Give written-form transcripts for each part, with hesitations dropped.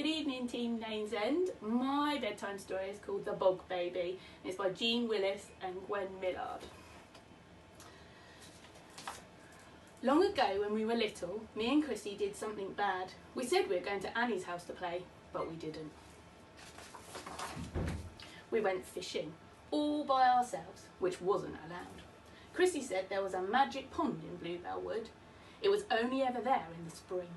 evening, Team Lane's End. My bedtime story is called The Bog Baby. It's by Jean Willis and Gwen Millard. Long ago when we were little, me and Chrissy did something bad. We said we were going to Annie's house to play, but we didn't. We went fishing, all by ourselves, which wasn't allowed. Chrissy said there was a magic pond in Bluebell Wood. It was only ever there in the spring.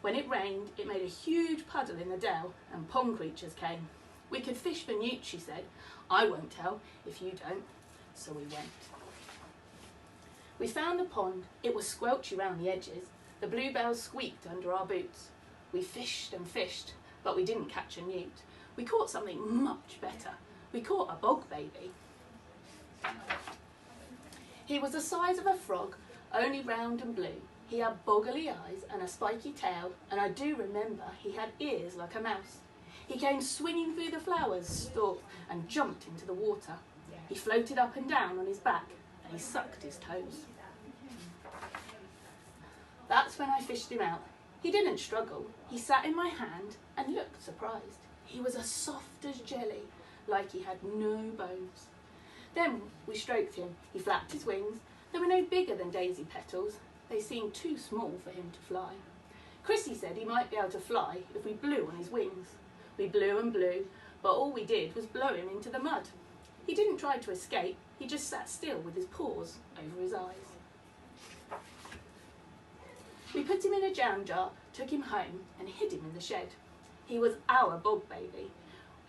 When it rained, it made a huge puddle in the dell and pond creatures came. We could fish for newt, she said. I won't tell if you don't. So we went. We found the pond. It was squelchy round the edges. The bluebells squeaked under our boots. We fished and fished, but we didn't catch a newt. We caught something much better. We caught a bog baby. He was the size of a frog, only round and blue. He had boggly eyes and a spiky tail, and I do remember he had ears like a mouse. He came swinging through the flowers stalk and jumped into the water. He floated up and down on his back, and he sucked his toes. That's when I fished him out. He didn't struggle. He sat in my hand and looked surprised. He was as soft as jelly, like he had no bones. Then we stroked him. He flapped his wings. They were no bigger than daisy petals. They seemed too small for him to fly. Chrissy said he might be able to fly if we blew on his wings. We blew and blew, but all we did was blow him into the mud. He didn't try to escape. He just sat still with his paws over his eyes. We put him in a jam jar, took him home and hid him in the shed. He was our bog baby.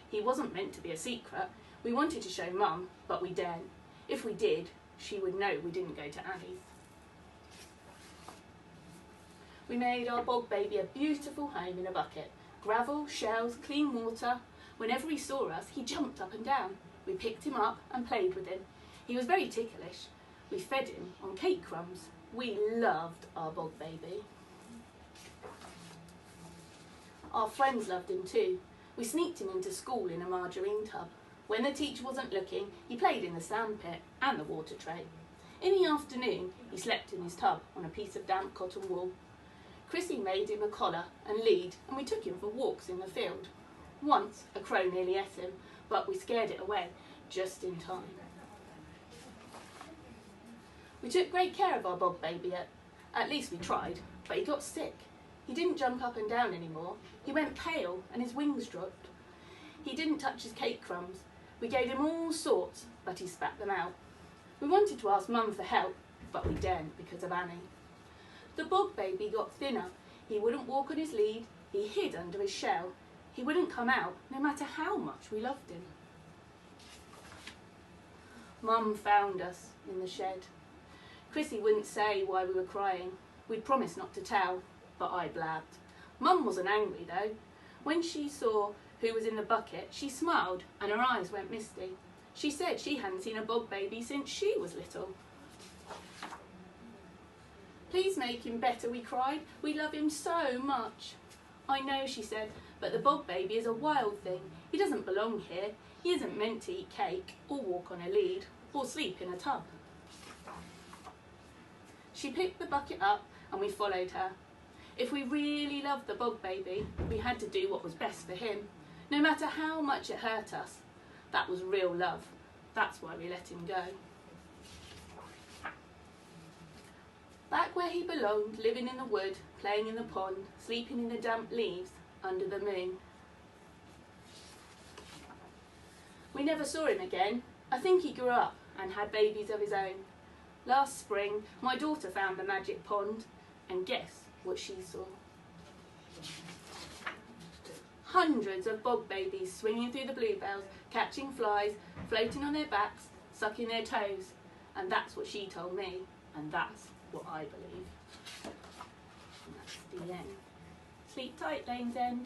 He wasn't meant to be a secret. We wanted to show Mum, but we daren't. If we did, she would know we didn't go to Annie's. We made our bog baby a beautiful home in a bucket. Gravel, shells, clean water. Whenever he saw us, he jumped up and down. We picked him up and played with him. He was very ticklish. We fed him on cake crumbs. We loved our bog baby. Our friends loved him too. We sneaked him into school in a margarine tub. When the teacher wasn't looking, he played in the sand pit and the water tray. In the afternoon, he slept in his tub on a piece of damp cotton wool. Chrissy made him a collar and lead, and we took him for walks in the field. Once, a crow nearly ate him, but we scared it away just in time. We took great care of our bog baby, at least we tried, but he got sick. He didn't jump up and down anymore. He went pale and his wings dropped. He didn't touch his cake crumbs. We gave him all sorts, but he spat them out. We wanted to ask Mum for help, but we daren't because of Annie. The bog baby got thinner. He wouldn't walk on his lead. He hid under his shell. He wouldn't come out, no matter how much we loved him. Mum found us in the shed. Chrissy wouldn't say why we were crying. We'd promised not to tell, but I blabbed. Mum wasn't angry though. When she saw who was in the bucket, she smiled and her eyes went misty. She said she hadn't seen a bog baby since she was little. Please make him better, we cried. We love him so much. I know, she said, but the bog baby is a wild thing. He doesn't belong here. He isn't meant to eat cake or walk on a lead or sleep in a tub. She picked the bucket up and we followed her. If we really loved the bog baby, we had to do what was best for him, no matter how much it hurt us. That was real love. That's why we let him go. Back where he belonged, living in the wood, playing in the pond, sleeping in the damp leaves under the moon. We never saw him again. I think he grew up and had babies of his own. Last spring, my daughter found the magic pond, and guess what she saw? Hundreds of bog babies swinging through the bluebells, catching flies, floating on their backs, sucking their toes. And that's what she told me, and that's what I believe. And that's the end. Sleep tight, Lane's End.